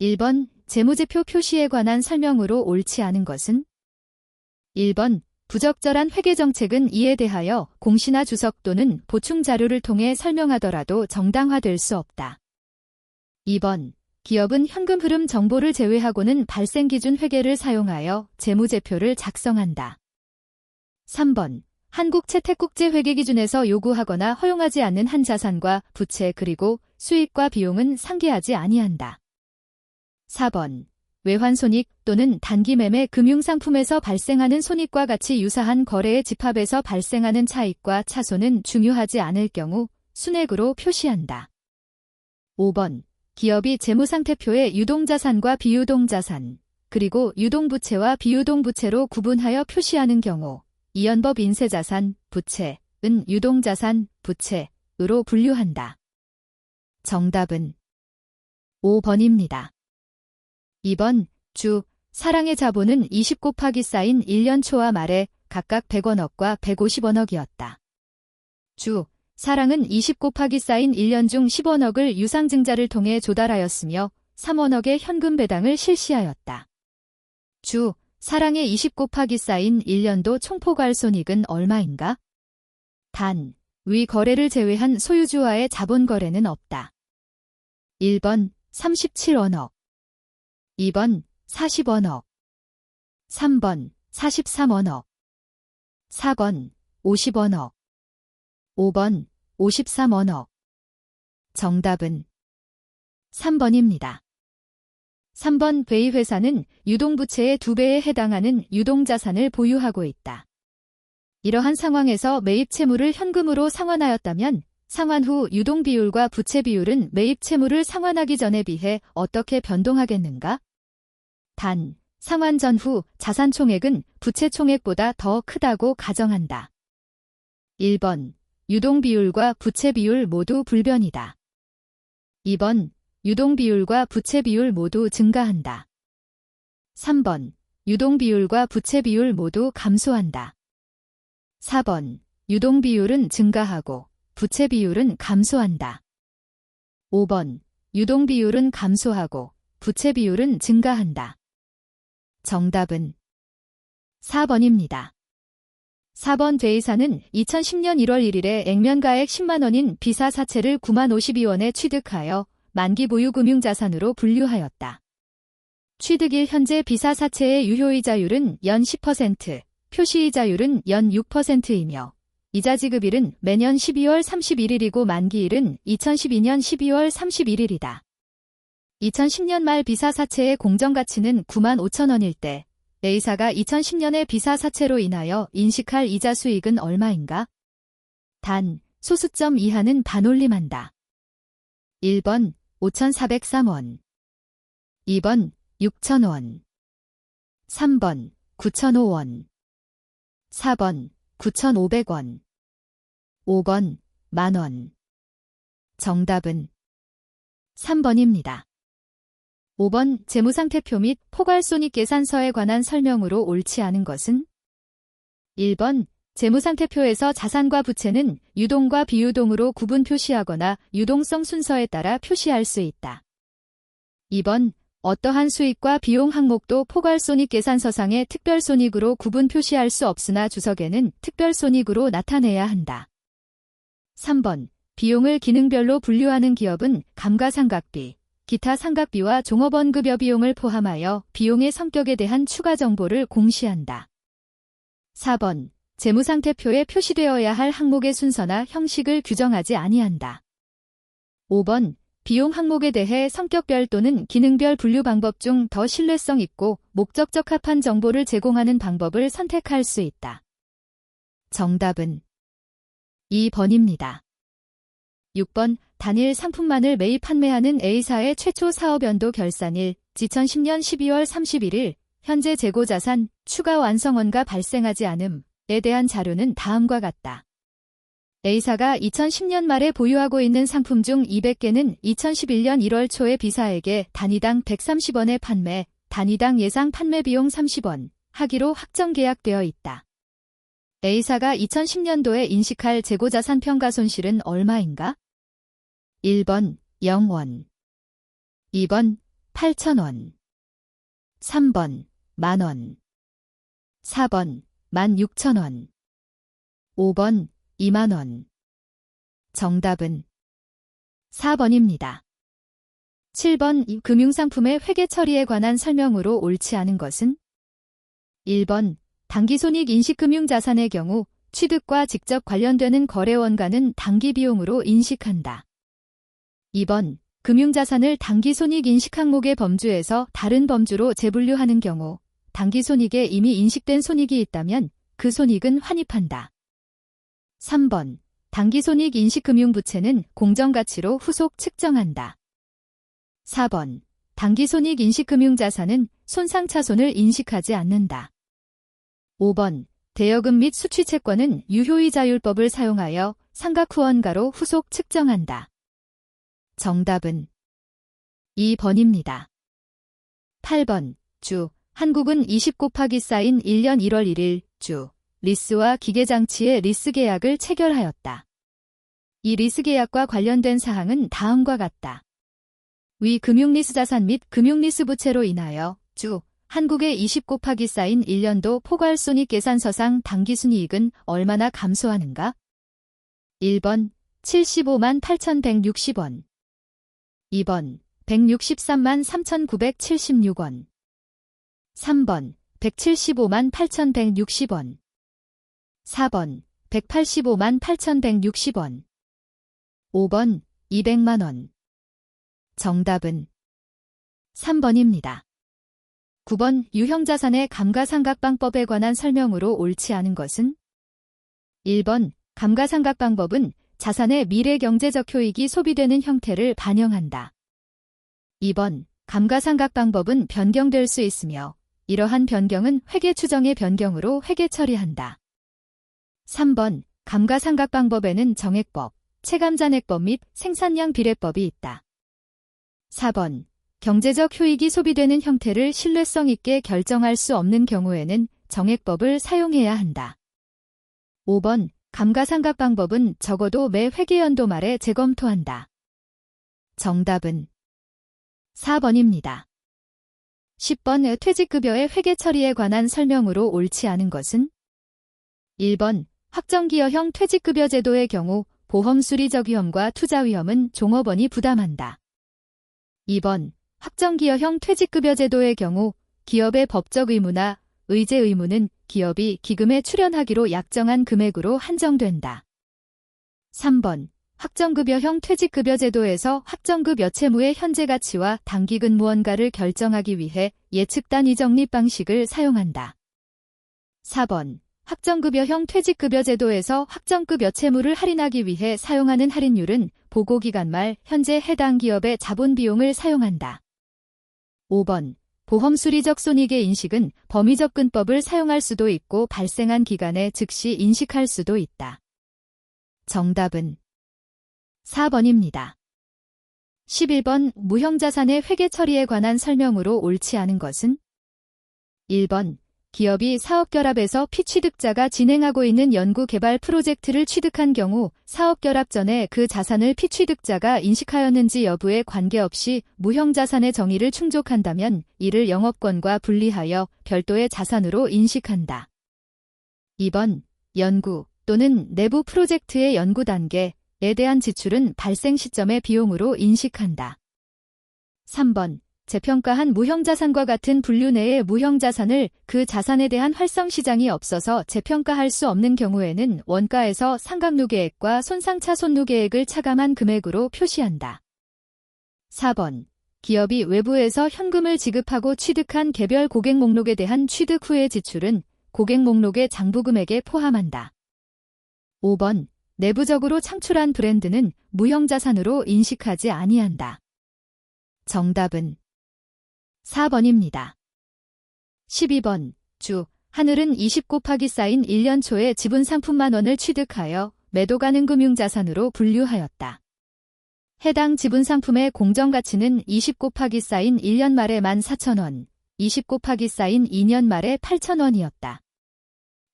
1번 재무제표 표시에 관한 설명으로 옳지 않은 것은? 1번 부적절한 회계정책은 이에 대하여 공시나 주석 또는 보충 자료를 통해 설명하더라도 정당화될 수 없다. 2번 기업은 현금 흐름 정보를 제외하고는 발생기준 회계를 사용하여 재무제표를 작성한다. 3번 한국채택국제회계기준에서 요구하거나 허용하지 않는 한 자산과 부채 그리고 수익과 비용은 상계하지 아니한다. 4번 외환손익 또는 단기매매 금융상품에서 발생하는 손익과 같이 유사한 거래의 집합에서 발생하는 차익과 차손은 중요하지 않을 경우 순액으로 표시한다. 5번 기업이 재무상태표에 유동자산과 비유동자산, 그리고 유동부채와 비유동부채로 구분하여 표시하는 경우 이연법 인세자산, 부채, 은 유동자산, 부채으로 분류한다. 정답은 5번입니다. 2번 주, 사랑의 자본은 20 곱하기 쌓인 1년 초와 말에 각각 100원억과 150원억이었다. 주, 사랑은 20 곱하기 쌓인 1년 중 10원억을 유상증자를 통해 조달하였으며 3원억의 현금 배당을 실시하였다. 주, 사랑의 20 곱하기 쌓인 1년도 총포괄손익은 얼마인가? 단, 위 거래를 제외한 소유주와의 자본거래는 없다. 1번 37원억, 2번 40원억, 3번 43원억, 4번 50원억, 5번 53원억. 정답은 3번입니다. 3번 배2회사는 유동부채의 2배에 해당하는 유동자산을 보유하고 있다. 이러한 상황에서 매입채무를 현금으로 상환하였다면 상환 후 유동비율과 부채비율은 매입채무를 상환하기 전에 비해 어떻게 변동하겠는가? 단, 상환 전후 자산총액은 부채총액보다 더 크다고 가정한다. 1번 유동비율과 부채비율 모두 불변이다. 2번 유동비율과 부채비율 모두 증가한다. 3번 유동비율과 부채비율 모두 감소한다. 4번 유동비율은 증가하고 부채비율은 감소한다. 5번 유동비율은 감소하고 부채비율은 증가한다. 정답은 4번입니다. 4번 배2사는 2010년 1월 1일에 액면가액 10만원인 비사사채를 9만52원에 취득하여 만기 보유 금융자산으로 분류하였다. 취득일 현재 비사사채의 유효이자율은 연 10%, 표시이자율은 연 6%이며 이자 지급일은 매년 12월 31일이고 만기일은 2012년 12월 31일이다. 2010년 말 비사사채의 공정가치는 9만 5천원일 때 A사가 2010년에 비사사채로 인하여 인식할 이자 수익은 얼마인가? 단, 소수점 이하는 반올림한다. 1번 5,403원, 2번 6,000원, 3번 9,005원, 4번 9,500원, 5번 만원. 정답은 3번입니다. 5번 재무상태표 및 포괄손익계산서에 관한 설명으로 옳지 않은 것은? 1번 재무상태표에서 자산과 부채는 유동과 비유동으로 구분 표시하거나 유동성 순서에 따라 표시할 수 있다. 2번 어떠한 수익과 비용 항목도 포괄손익계산서상의 특별손익으로 구분 표시할 수 없으나 주석에는 특별손익으로 나타내야 한다. 3번 비용을 기능별로 분류하는 기업은 감가상각비, 기타 상각비와 종업원급여 비용을 포함하여 비용의 성격에 대한 추가 정보를 공시한다. 4번 재무상태표에 표시되어야 할 항목의 순서나 형식을 규정하지 아니한다. 5번 비용 항목에 대해 성격별 또는 기능별 분류 방법 중 더 신뢰성 있고 목적 적합한 정보를 제공하는 방법을 선택할 수 있다. 정답은 2번입니다. 6번 단일 상품만을 매입 판매하는 A사의 최초 사업연도 결산일 2010년 12월 31일 현재 재고자산 추가 완성원가 발생하지 않음에 대한 자료는 다음과 같다. A사가 2010년 말에 보유하고 있는 상품 중 200개는 2011년 1월 초에 B사에게 단위당 130원에 판매, 단위당 예상 판매 비용 30원 하기로 확정 계약되어 있다. A사가 2010년도에 인식할 재고자산 평가손실은 얼마인가? 1번 0원, 2번 8,000원. 3번, 만원. 4번, 16,000원. 5번, 2만원. 정답은 4번입니다. 7번, 이 금융상품의 회계 처리에 관한 설명으로 옳지 않은 것은? 1번, 당기손익인식금융자산의 경우 취득과 직접 관련되는 거래원가는 당기비용으로 인식한다. 2번, 금융자산을 당기손익인식 항목의 범주에서 다른 범주로 재분류하는 경우 당기손익에 이미 인식된 손익이 있다면 그 손익은 환입한다. 3번, 당기손익인식금융부채는 공정가치로 후속 측정한다. 4번, 당기손익인식금융자산은 손상차손을 인식하지 않는다. 5번, 대여금 및 수취채권은 유효이자율법을 사용하여 상각후원가로 후속 측정한다. 정답은 2번입니다. 8번, 주, 한국은 20/4인 1년 1월 1일 주, 리스와 기계장치의 리스 계약을 체결하였다. 이 리스 계약과 관련된 사항은 다음과 같다. 위 금융리스 자산 및 금융리스 부채로 인하여 주, 한국의 20/4인 1년도 포괄손익계산서상 당기순이익은 얼마나 감소하는가? 1번, 75만 8,160원. 2번, 163만 3,976원. 3번, 175만 8,160원. 4번, 185만 8,160원. 5번, 200만원. 정답은 3번입니다. 9번, 유형자산의 감가상각방법에 관한 설명으로 옳지 않은 것은? 1번, 감가상각방법은 자산의 미래 경제적 효익이 소비되는 형태를 반영한다. 2번, 감가상각방법은 변경될 수 있으며 이러한 변경은 회계 추정의 변경으로 회계 처리한다. 3번, 감가상각방법에는 정액법, 체감잔액법 및 생산량 비례법이 있다. 4번, 경제적 효익이 소비되는 형태를 신뢰성 있게 결정할 수 없는 경우에는 정액법을 사용해야 한다. 5번, 감가상각방법은 적어도 매 회계연도 말에 재검토한다. 정답은 4번입니다. 10번, 퇴직급여의 회계 처리에 관한 설명으로 옳지 않은 것은? 1번, 확정기여형 퇴직급여 제도의 경우 보험수리적 위험과 투자 위험은 종업원이 부담한다. 2번, 확정기여형 퇴직급여 제도의 경우 기업의 법적 의무나 의제 의무는 기업이 기금에 출연하기로 약정한 금액으로 한정된다. 3번, 확정급여형 퇴직급여 제도에서 확정급여 채무의 현재 가치와 단기근무원가를 결정하기 위해 예측단위 적립 방식을 사용한다. 4번, 확정급여형 퇴직급여 제도에서 확정급여 채무를 할인하기 위해 사용하는 할인율은 보고기간 말 현재 해당 기업의 자본 비용을 사용한다. 5번, 보험수리적 손익의 인식은 범위접근법을 사용할 수도 있고 발생한 기간에 즉시 인식할 수도 있다. 정답은 4번입니다. 11번, 무형자산의 회계 처리에 관한 설명으로 옳지 않은 것은? 1번, 기업이 사업결합에서 피취득자가 진행하고 있는 연구개발 프로젝트를 취득한 경우 사업결합 전에 그 자산을 피취득자가 인식하였는지 여부에 관계없이 무형자산의 정의를 충족한다면 이를 영업권과 분리하여 별도의 자산으로 인식한다. 2번, 연구 또는 내부 프로젝트의 연구 단계에 대한 지출은 발생 시점의 비용으로 인식한다. 3번, 재평가한 무형자산과 같은 분류 내의 무형자산을 그 자산에 대한 활성시장이 없어서 재평가할 수 없는 경우에는 원가에서 상각누계액과 손상차손누계액을 차감한 금액으로 표시한다. 4번, 기업이 외부에서 현금을 지급하고 취득한 개별 고객 목록에 대한 취득 후의 지출은 고객 목록의 장부금액에 포함한다. 5번, 내부적으로 창출한 브랜드는 무형자산으로 인식하지 아니한다. 정답은 4번입니다. 12번, 주, 하늘은 20/4인 1년 초에 지분 3푼만 원을 취득하여 매도 가능 금융자산으로 분류하였다. 해당 지분 상품의 공정가치는 20/4인 1년 말에 14,000원, 20/4인 2년 말에 8,000원이었다.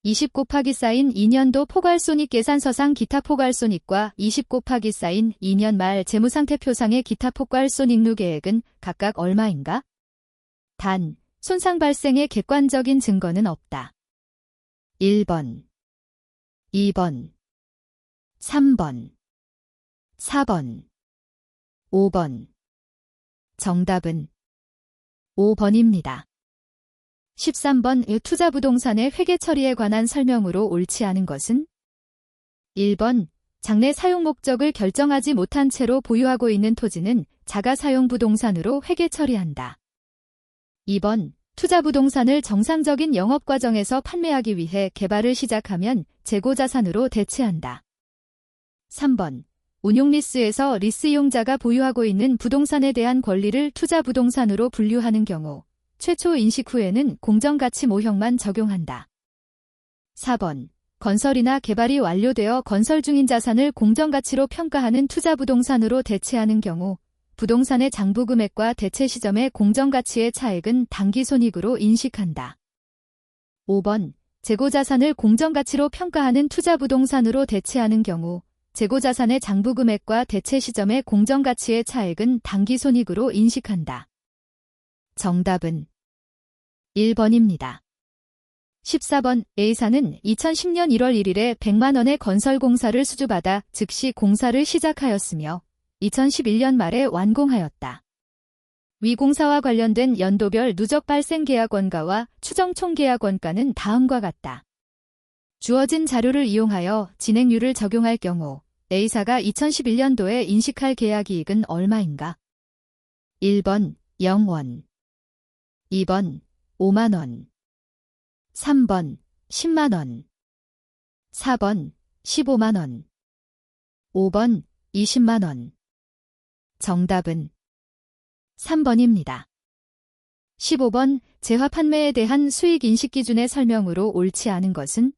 20 곱하기 쌓인 2년도 포괄손익 계산서상 기타 포괄손익과 20 곱하기 쌓인 2년 말 재무상태표상의 기타 포괄손익류 계획은 각각 얼마인가? 단, 손상 발생의 객관적인 증거는 없다. 1번, 2번, 3번, 4번, 5번. 정답은 5번입니다. 13번 투자부동산의 회계 처리에 관한 설명으로 옳지 않은 것은? 1번, 장래 사용 목적을 결정하지 못한 채로 보유하고 있는 토지는 자가사용부동산으로 회계 처리한다. 2번, 투자부동산을 정상적인 영업과정에서 판매하기 위해 개발을 시작하면 재고자산으로 대체한다. 3번, 운용리스에서 리스 이용자가 보유하고 있는 부동산에 대한 권리를 투자부동산으로 분류하는 경우 최초 인식 후에는 공정가치 모형만 적용한다. 4번, 건설이나 개발이 완료되어 건설 중인 자산을 공정가치로 평가하는 투자부동산으로 대체하는 경우 부동산의 장부금액과 대체 시점의 공정가치의 차액은 당기손익으로 인식한다. 5번, 재고자산을 공정가치로 평가하는 투자부동산으로 대체하는 경우 재고자산의 장부금액과 대체 시점의 공정가치의 차액은 당기손익으로 인식한다. 정답은 1번입니다. 14번, A사는 2010년 1월 1일에 100만 원의 건설공사를 수주받아 즉시 공사를 시작하였으며 2011년 말에 완공하였다. 위 공사와 관련된 연도별 누적 발생 계약 원가와 추정 총 계약 원가는 다음과 같다. 주어진 자료를 이용하여 진행률을 적용할 경우 A사가 2011년도에 인식할 계약이익은 얼마인가? 1번 0원, 2번 5만 원, 3번 10만 원, 4번 15만 원, 5번 20만 원. 정답은 3번입니다. 15번, 재화 판매에 대한 수익 인식 기준의 설명으로 옳지 않은 것은?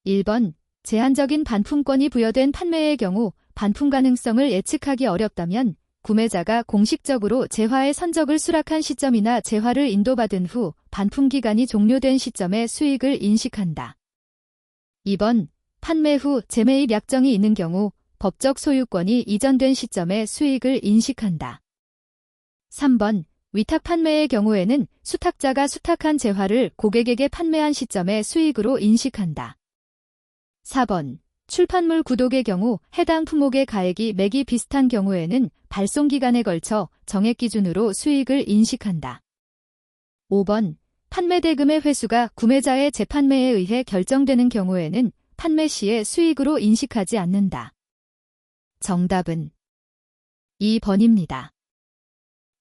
1번, 제한적인 반품권이 부여된 판매의 경우 반품 가능성을 예측하기 어렵다면 구매자가 공식적으로 재화의 선적을 수락한 시점이나 재화를 인도받은 후 반품 기간이 종료된 시점에 수익을 인식한다. 2번, 판매 후 재매입 약정이 있는 경우 법적 소유권이 이전된 시점에 수익을 인식한다. 3번, 위탁 판매의 경우에는 수탁자가 수탁한 재화를 고객에게 판매한 시점에 수익으로 인식한다. 4번, 출판물 구독의 경우 해당 품목의 가액이 맥이 비슷한 경우에는 발송 기간에 걸쳐 정액 기준으로 수익을 인식한다. 5번, 판매 대금의 회수가 구매자의 재판매에 의해 결정되는 경우에는 판매 시에 수익으로 인식하지 않는다. 정답은 2번입니다.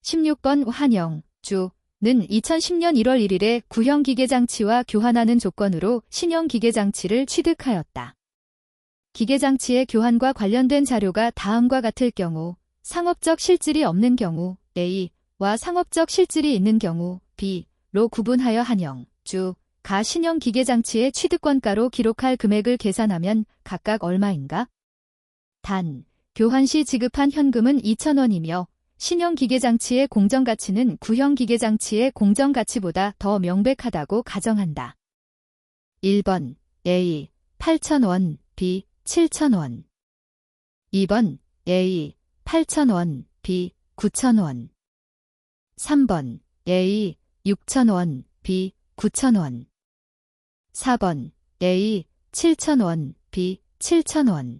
16번 환영, 주는 2010년 1월 1일에 구형 기계장치와 교환하는 조건으로 신형 기계장치를 취득하였다. 기계장치의 교환과 관련된 자료가 다음과 같을 경우 상업적 실질이 없는 경우 A와 상업적 실질이 있는 경우 B로 구분하여 한영, 주가 신형 기계장치의 취득권가로 기록할 금액을 계산하면 각각 얼마인가? 단, 교환 시 지급한 현금은 2,000원이며 신형 기계장치의 공정가치는 구형 기계장치의 공정가치보다 더 명백하다고 가정한다. 1번 A 8,000원, B 7,000원. 2번 A 8,000원, B 9,000원. 3번 A 6,000원, B 9,000원. 4번 A 7,000원, B 7,000원.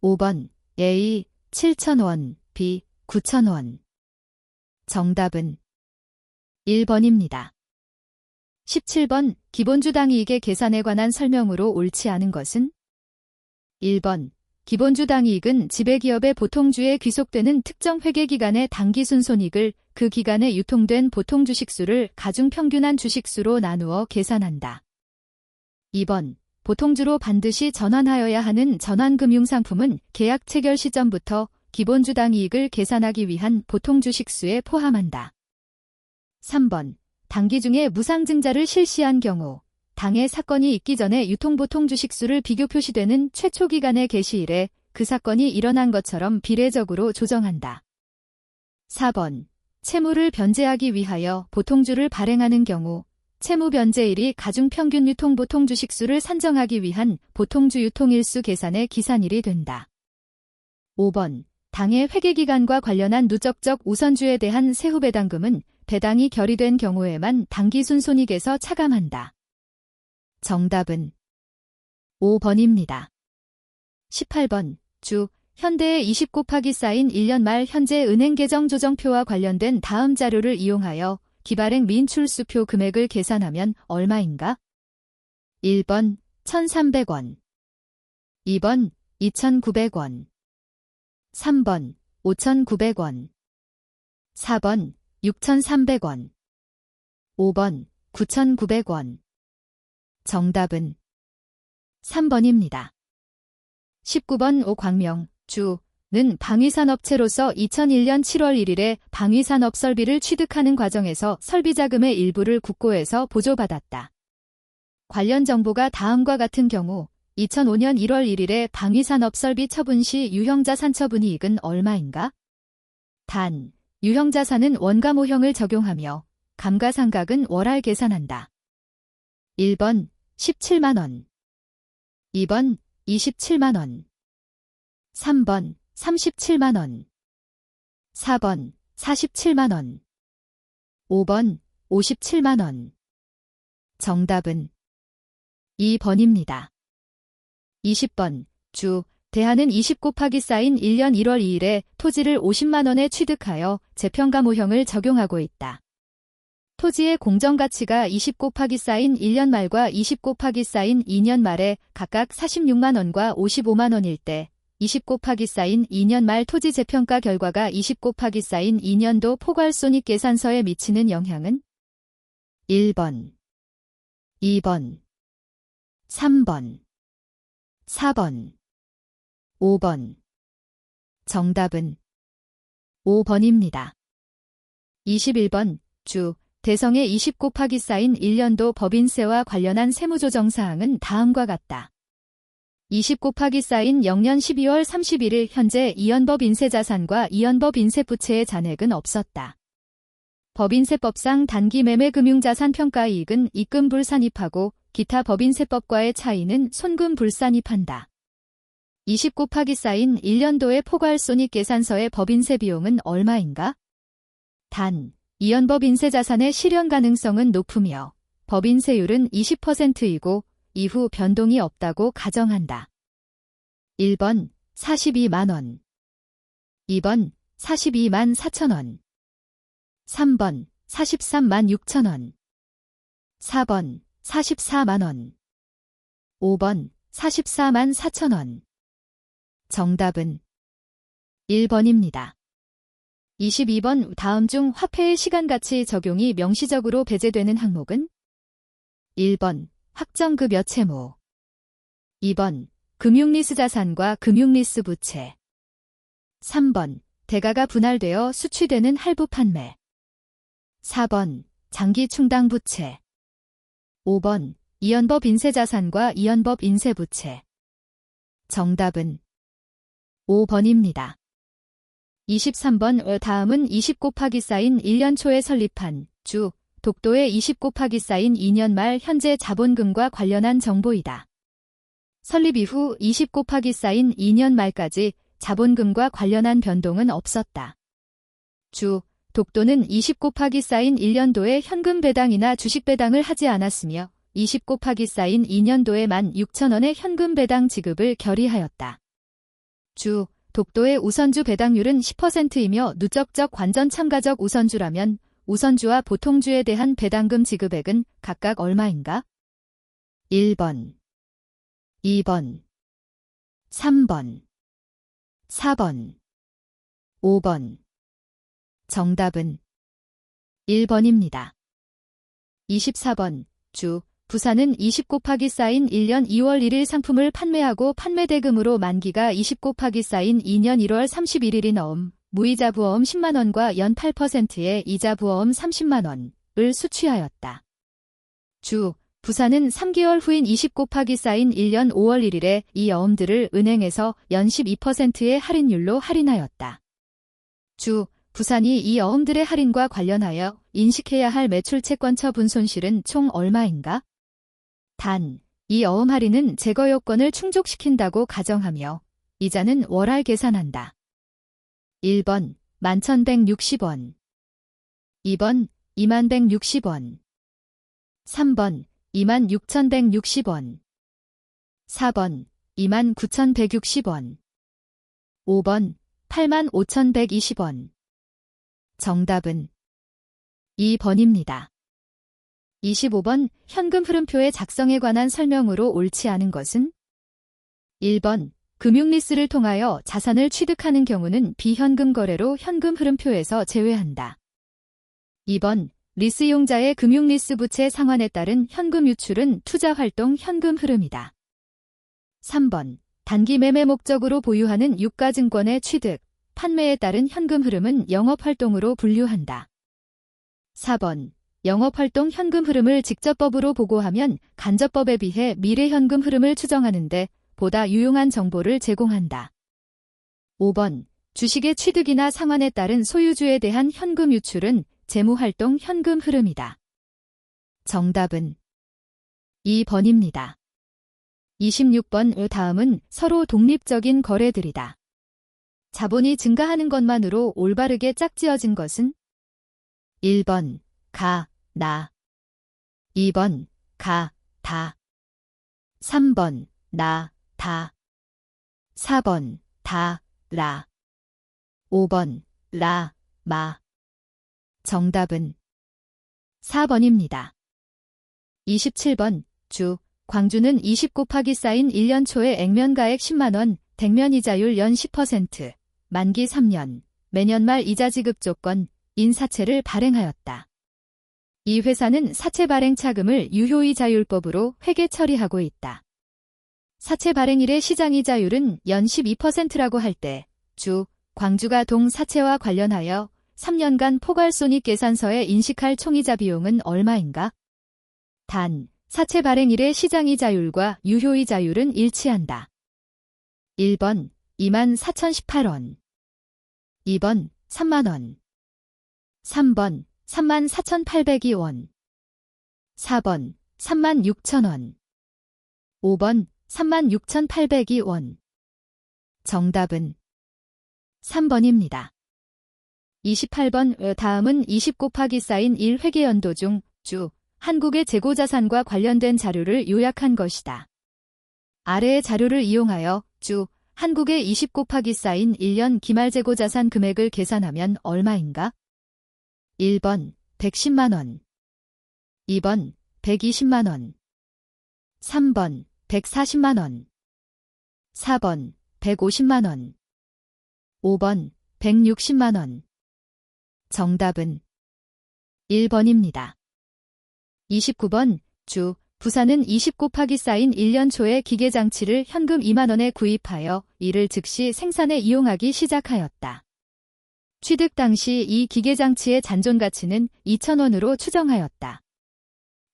5번 A 7,000원, B 9,000원. 정답은 1번입니다. 17번, 기본주당 이익의 계산에 관한 설명으로 옳지 않은 것은? 1번, 기본주당 이익은 지배기업의 보통주에 귀속되는 특정 회계기간의 당기순손익을 그 기간에 유통된 보통주식수를 가중평균한 주식수로 나누어 계산한다. 2번, 보통주로 반드시 전환하여야 하는 전환금융상품은 계약 체결 시점부터 기본주당 이익을 계산하기 위한 보통주식수에 포함한다. 3번, 당기 중에 무상증자를 실시한 경우 당해 사건이 있기 전에 유통보통주식수를 비교 표시되는 최초 기간의 개시일에 그 사건이 일어난 것처럼 비례적으로 조정한다. 4번, 채무를 변제하기 위하여 보통주를 발행하는 경우 채무 변제일이 가중평균 유통 보통 주식수를 산정하기 위한 보통주 유통일수 계산의 기산일이 된다. 5번. 당해 회계기간과 관련한 누적적 우선주에 대한 세후 배당금은 배당이 결의된 경우에만 당기순손익에서 차감한다. 정답은 5번입니다. 18번. 주. 현대의 20 곱하기 쌓인 1년 말 현재 은행 계정 조정표와 관련된 다음 자료를 이용하여 기발행 민출수표 금액을 계산하면 얼마인가? 1번 1,300원 2번 2,900원 3번 5,900원 4번 6,300원 5번 9,900원 정답은 3번입니다. 19번 오광명 주는 방위산업체로서 2001년 7월 1일에 방위산업설비를 취득하는 과정에서 설비자금의 일부를 국고에서 보조받았다. 관련 정보가 다음과 같은 경우 2005년 1월 1일에 방위산업설비 처분 시 유형자산 처분이익은 얼마인가? 단, 유형자산은 원가모형을 적용하며 감가상각은 월할 계산한다. 1번 17만원 2번 27만원 3번 37만원 4번 47만원 5번 57만원 정답은 2번입니다. 20번 주 대하는 20 곱하기 쌓인 1년 1월 2일에 토지를 50만원에 취득하여 재평가모형을 적용하고 있다. 토지의 공정가치가 20 곱하기 쌓인 1년 말과 20 곱하기 쌓인 2년 말에 각각 46만원과 55만원일 때 20 곱하기 쌓인 2년 말 토지 재평가 결과가 20 곱하기 쌓인 2년도 포괄손익계산서에 미치는 영향은 1번, 2번, 3번, 4번, 5번. 정답은 5번입니다. 21번 주 대성의 20 곱하기 쌓인 1년도 법인세와 관련한 세무조정사항은 다음과 같다. 20 곱하기 쌓인 0년 12월 31일 현재 이연법 인세자산과 이연법 인세부채의 잔액은 없었다. 법인세법상 단기 매매 금융자산 평가이익은 입금불산입하고 기타 법인세법과의 차이는 손금불산입한다. 20 곱하기 쌓인 1년도의 포괄손익계산서의 법인세 비용은 얼마인가? 단, 이연법 인세자산의 실현 가능성은 높으며 법인세율은 20%이고 이후 변동이 없다고 가정한다. 1번 42만원 2번 42만 4천원 3번 43만 6천원 4번 44만원 5번 44만 4천원 정답은 1번입니다. 22번 다음 중 화폐의 시간가치 적용이 명시적으로 배제되는 항목은 1번 확정급여 채무 2번 금융리스 자산과 금융리스 부채 3번 대가가 분할되어 수취되는 할부 판매 4번 장기 충당 부채 5번 이연법 인세자산과 이연법 인세부채 정답은 5번입니다. 23번 다음은 20 곱하기 쌓인 1년 초에 설립한 주 독도의 20 곱하기 쌓인 2년 말 현재 자본금과 관련한 정보이다. 설립 이후 20 곱하기 쌓인 2년 말까지 자본금과 관련한 변동은 없었다. 주 독도는 20 곱하기 쌓인 1년도에 현금 배당이나 주식 배당을 하지 않았으며 20 곱하기 쌓인 2년도에 16,000원의 현금 배당 지급을 결의하였다. 주 독도의 우선주 배당률은 10%이며 누적적 관전 참가적 우선주라면 우선주와 보통주에 대한 배당금 지급액은 각각 얼마인가? 1번, 2번, 3번, 4번, 5번. 정답은 1번입니다. 24번 주 부산은 20 곱하기 쌓인 1년 2월 1일 상품을 판매하고 판매대금으로 만기가 20 곱하기 쌓인 2년 1월 31일이 넘 무이자 부어음 10만원과 연 8%의 이자 부어음 30만원을 수취하였다. 주 부산은 3개월 후인 20 곱하기 쌓인 1년 5월 1일에 이 어음들을 은행에서 연 12%의 할인율로 할인하였다. 주 부산이 이 어음들의 할인과 관련하여 인식해야 할 매출 채권처 분손실은 총 얼마인가? 단, 이 어음 할인은 제거 요건을 충족시킨다고 가정하며 이자는 월할 계산한다. 1번 11,160원 2번 21,160원 3번 26,160원 4번 29,160원 5번 85,120원 정답은 2번입니다. 25번 현금 흐름표의 작성에 관한 설명으로 옳지 않은 것은 1번 금융리스를 통하여 자산을 취득하는 경우는 비현금 거래로 현금 흐름표에서 제외한다. 2번 리스 이용자의 금융리스 부채 상환에 따른 현금 유출은 투자활동 현금 흐름이다. 3번 단기 매매 목적으로 보유하는 유가증권의 취득, 판매에 따른 현금 흐름은 영업활동으로 분류한다. 4번 영업활동 현금 흐름을 직접법으로 보고하면 간접법에 비해 미래 현금 흐름을 추정하는 데 보다 유용한 정보를 제공한다. 5번 주식의 취득이나 상환에 따른 소유주에 대한 현금 유출은 재무활동 현금 흐름이다. 정답은 2번입니다. 26번 다음은 서로 독립적인 거래들이다. 자본이 증가하는 것만으로 올바르게 짝지어진 것은 1번 가, 나 2번 가, 다 3번 나, 다 4번 다, 라 5번 라, 마 정답은 4번입니다. 27번 주 광주는 20 곱하기 쌓인 1년 초에 액면가액 10만원, 댁면 이자율 연 10%, 만기 3년, 매년 말 이자 지급 조건, 인 사채를 발행하였다. 이 회사는 사채 발행 차금을 유효이자율법으로 회계 처리하고 있다. 사채 발행일의 시장이자율은 연 12%라고 할 때, 주 광주가 동 사채와 관련하여 3년간 포괄손익계산서에 인식할 총이자 비용은 얼마인가? 단, 사채 발행일의 시장이자율과 유효이자율은 일치한다. 1번 24,018원 2번 3만원 3번 34,802원 4번 36,000원 5번 36,802원 정답은 3번입니다. 28번 다음은 20 곱하기 쌓인 1회계연도 중 주 한국의 재고자산과 관련된 자료를 요약한 것이다. 아래의 자료를 이용하여 주 한국의 20 곱하기 쌓인 1년 기말 재고자산 금액을 계산하면 얼마인가? 1번 110만원 2번 120만원 3번 140만원 4번 150만원 5번 160만원 정답은 1번입니다. 29번 주 부산은 20 곱하기 쌓인 1년 초에 기계장치를 현금 2만원에 구입하여 이를 즉시 생산에 이용하기 시작하였다. 취득 당시 이 기계장치의 잔존가치는 2,000원으로 추정하였다.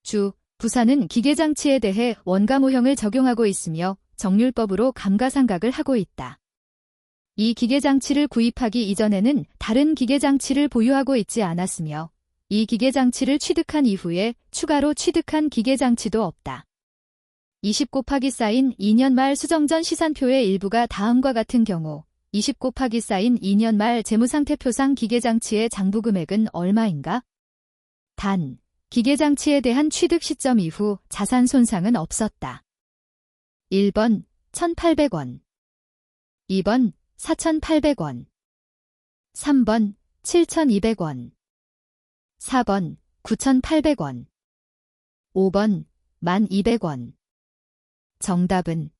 주 부산은 기계장치에 대해 원가모형을 적용하고 있으며 정률법으로 감가상각을 하고 있다. 이 기계장치를 구입하기 이전에는 다른 기계장치를 보유하고 있지 않았으며 이 기계장치를 취득한 이후에 추가로 취득한 기계장치도 없다. 20 곱하기 쌓인 2년 말 수정전 시산표의 일부가 다음과 같은 경우 20 곱하기 쌓인 2년 말 재무상태표상 기계장치의 장부금액은 얼마인가? 단, 기계장치에 대한 취득 시점 이후 자산 손상은 없었다. 1번 1,800원 2번 4,800원 3번 7,200원 4번 9,800원 5번 1,200원 정답은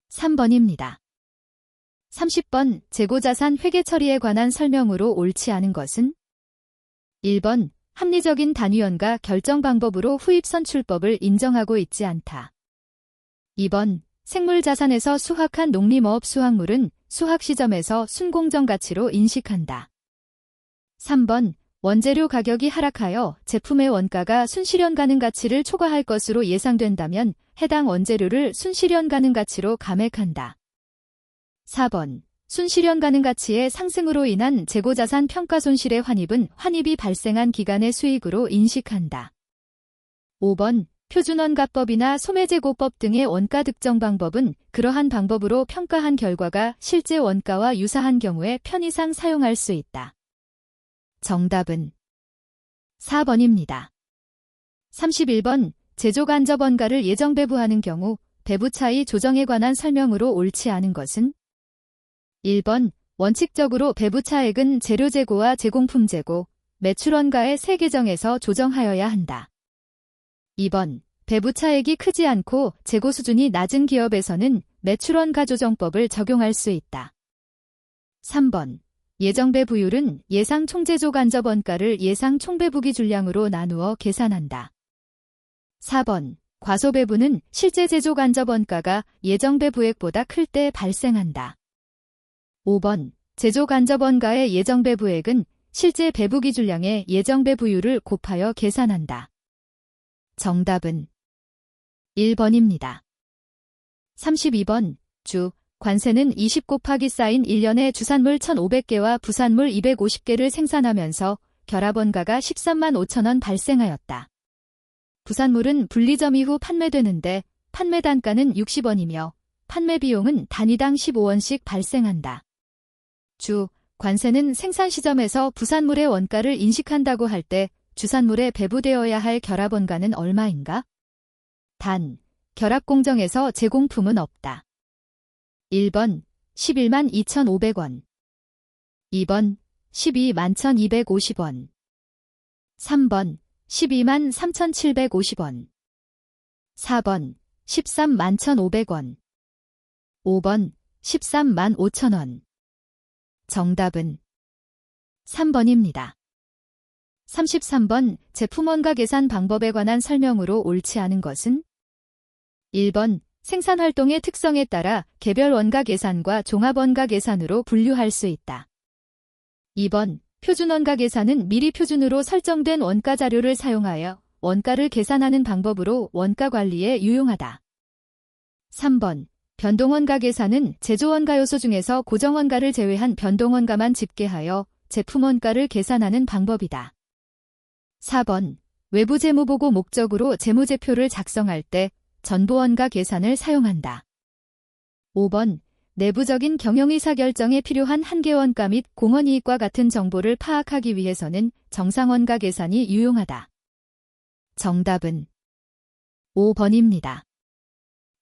3번입니다. 30번 재고자산 회계 처리에 관한 설명으로 옳지 않은 것은 1번 합리적인 단위원가 결정 방법으로 후입선출법을 인정하고 있지 않다. 2번 생물자산에서 수확한 농림어업 수확물은 수확 시점에서 순공정 가치로 인식한다. 3번 원재료 가격이 하락하여 제품의 원가가 순실현 가능 가치를 초과할 것으로 예상된다면 해당 원재료를 순실현 가능 가치로 감액한다. 4번 순실현 가능 가치의 상승으로 인한 재고자산 평가 손실의 환입은 환입이 발생한 기간의 수익으로 인식한다. 5번 표준원가법이나 소매재고법 등의 원가 득정 방법은 그러한 방법으로 평가한 결과가 실제 원가와 유사한 경우에 편의상 사용할 수 있다. 정답은 4번입니다. 31번 제조간접원가를 예정 배부하는 경우 배부 차이 조정에 관한 설명으로 옳지 않은 것은 1번 원칙적으로 배부 차액은 재료 재고와 제공품 재고, 매출원가의 세 계정에서 조정하여야 한다. 2번 배부 차액이 크지 않고 재고 수준이 낮은 기업에서는 매출원가 조정법을 적용할 수 있다. 3번 예정배 부율은 예상 총제조 간접 원가를 예상 총배부기 줄량으로 나누어 계산한다. 4번 과소배부는 실제 제조 간접 원가가 예정배 부액보다 클 때 발생한다. 5번 제조 간접 원가의 예정배 부액은 실제 배부기 줄량의 예정배 부율을 곱하여 계산한다. 정답은 1번입니다. 32번 주 관세는 20 곱하기 쌓인 1년에 주산물 1,500개와 부산물 250개를 생산하면서 결합원가가 13만 5천 원 발생하였다. 부산물은 분리점 이후 판매되는데 판매 단가는 60원이며 판매 비용은 단위당 15원씩 발생한다. 주 관세는 생산 시점에서 부산물의 원가를 인식한다고 할 때 주산물에 배부되어야 할 결합원가는 얼마인가? 단, 결합공정에서 제공품은 없다. 1번 11만 2,500원 2번 12만 1,250원 3번 12만 3,750원 4번 13만 1,500원 5번 13만 5천원 정답은 3번입니다. 33번 제품원가 계산 방법에 관한 설명으로 옳지 않은 것은 1번 생산활동의 특성에 따라 개별 원가 계산과 종합원가 계산으로 분류할 수 있다. 2번 표준원가 계산은 미리 표준으로 설정된 원가 자료를 사용하여 원가를 계산하는 방법으로 원가 관리에 유용하다. 3번 변동원가 계산은 제조원가 요소 중에서 고정원가를 제외한 변동원가만 집계하여 제품원가를 계산하는 방법이다. 4번 외부 재무보고 목적으로 재무제표를 작성할 때 전보원가 계산을 사용한다. 5번 내부적인 경영의사결정에 필요한 한계원가 및 공헌이익과 같은 정보를 파악하기 위해서는 정상원가 계산이 유용하다. 정답은 5번입니다.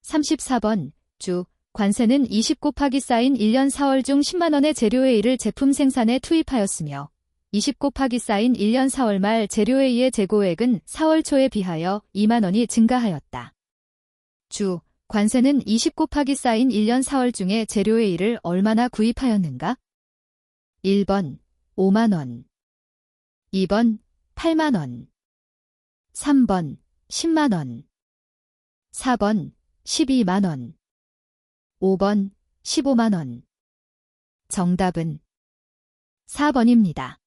34번 주 관세는 20 곱하기 쌓인 1년 4월 중 10만원의 재료A를 제품 생산에 투입하였으며 20 곱하기 쌓인 1년 4월 말 재료A의 재고액은 4월 초에 비하여 2만원이 증가하였다. 주 관세는 20 곱하기 쌓인 1년 4월 중에 재료A를 얼마나 구입하였는가? 1번 5만원 2번 8만원 3번 10만원 4번 12만원 5번 15만원 정답은 4번입니다.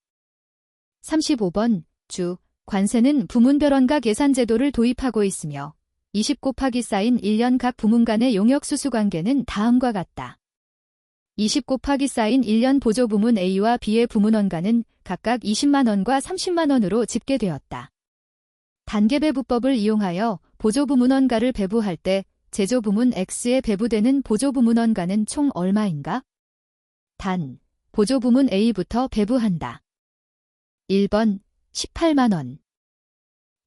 35번 주 관세는 부문별원가 계산 제도를 도입하고 있으며 20 곱하기 쌓인 1년 각 부문 간의 용역수수 관계는 다음과 같다. 20 곱하기 쌓인 1년 보조부문 A와 B의 부문원가는 각각 20만원과 30만원으로 집계되었다. 단계배부법을 이용하여 보조부문원가를 배부할 때 제조부문 X에 배부되는 보조부문원가는 총 얼마인가? 단, 보조부문 A부터 배부한다. 1번 18만원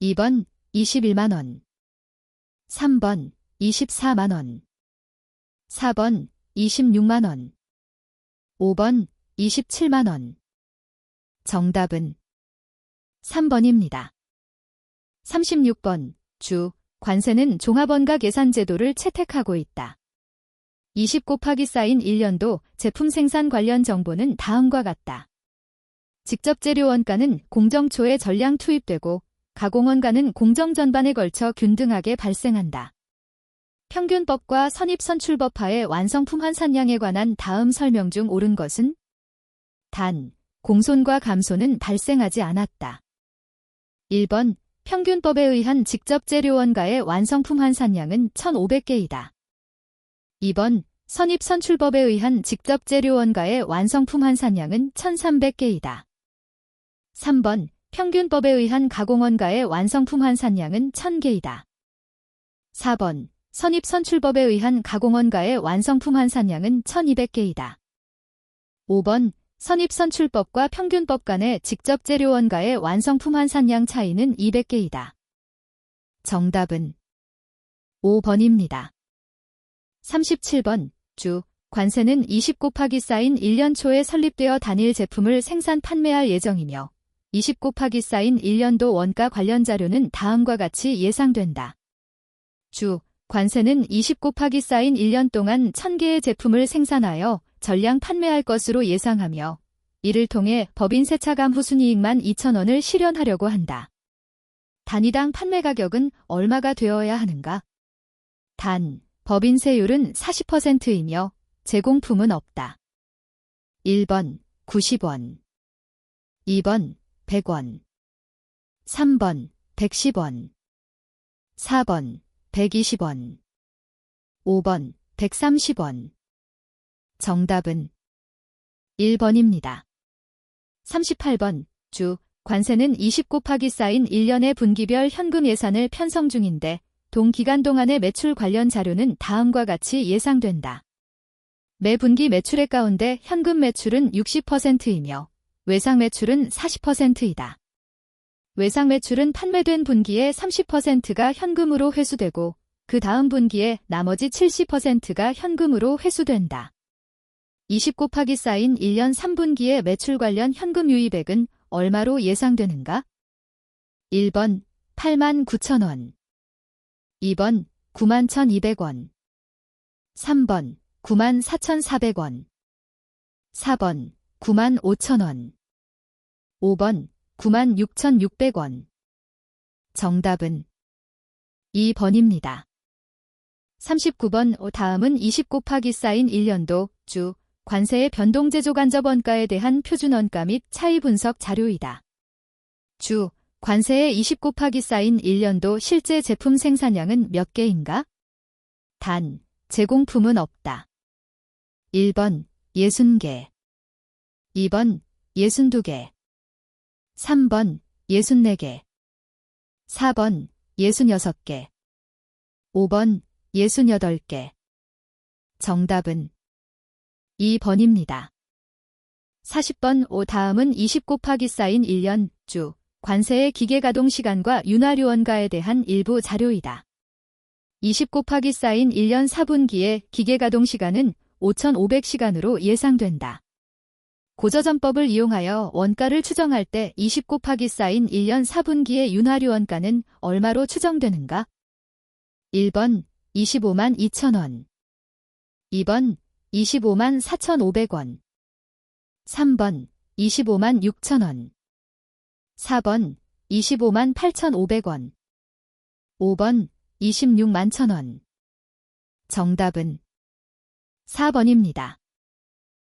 2번 21만원 3번 24만원 4번 26만원 5번 27만원 정답은 3번입니다. 36번 주 관세는 종합원가 계산 제도를 채택하고 있다. 20 곱하기 쌓인 1년도 제품 생산 관련 정보는 다음과 같다. 직접 재료 원가는 공정 초에 전량 투입되고 가공원가는 공정 전반에 걸쳐 균등하게 발생한다. 평균법과 선입선출법 하에 완성품 환산량에 관한 다음 설명 중 옳은 것은? 단, 공손과 감손은 발생하지 않았다. 1번 평균법에 의한 직접 재료 원가의 완성품 환산량은 1,500개이다. 2번 선입선출법에 의한 직접재료원가의 완성품 환산량은 1300개이다. 3번 평균법에 의한 가공원가의 완성품 환산량은 1000개이다. 4번 선입선출법에 의한 가공원가의 완성품 환산량은 1200개이다. 5번 선입선출법과 평균법 간의 직접재료원가의 완성품 환산량 차이는 200개이다. 정답은 5번입니다. 37번 주 관세는 20 곱하기 쌓인 1년 초에 설립되어 단일 제품을 생산 판매할 예정이며 20 곱하기 쌓인 1년도 원가 관련 자료는 다음과 같이 예상된다. 주 관세는 20 곱하기 쌓인 1년 동안 1000개의 제품을 생산하여 전량 판매할 것으로 예상하며 이를 통해 법인 세차감 후순이익만 2,000원을 실현하려고 한다. 단위당 판매 가격은 얼마가 되어야 하는가? 단, 법인세율은 40%이며 제공품은 없다. 1번 90원 2번 100원 3번 110원 4번 120원 5번 130원 정답은 1번입니다. 38번 주 관세는 20 곱하기 쌓인 1년의 분기별 현금 예산을 편성 중인데 동기간 동안의 매출 관련 자료는 다음과 같이 예상된다. 매 분기 매출액 가운데 현금 매출은 60%이며 외상 매출은 40%이다. 외상 매출은 판매된 분기의 30%가 현금으로 회수되고 그 다음 분기에 나머지 70%가 현금으로 회수된다. 20 곱하기 쌓인 1년 3분기의 매출 관련 현금 유입액은 얼마로 예상되는가? 1번 89,000원 2번 91,200원 3번 94,400원 4번 95,000원 5번 96,600원 정답은 2번입니다. 39번 다음은 20 곱하기 쌓인 1년도 주 관세의 변동제조 간접 원가에 대한 표준 원가 및 차이 분석 자료이다. 주 관세의 20 곱하기 쌓인 1년도 실제 제품 생산량은 몇 개인가? 단, 제공품은 없다. 1번 60개 2번 62개 3번 64개 4번 66개 5번 68개 정답은 2번입니다. 40번 다음은 20 곱하기 쌓인 1년 주 관세의 기계가동시간과 윤활유원가에 대한 일부 자료이다. 20 곱하기 쌓인 1년 4분기의 기계가동시간은 5,500시간으로 예상된다. 고저점법을 이용하여 원가를 추정할 때 20 곱하기 쌓인 1년 4분기의 윤활유원가는 얼마로 추정되는가? 1번 25만 2천원 2번 25만 4,500원 3번 25만 6천원 4번 25만 8,500원 5번 26만 1,000원 정답은 4번입니다.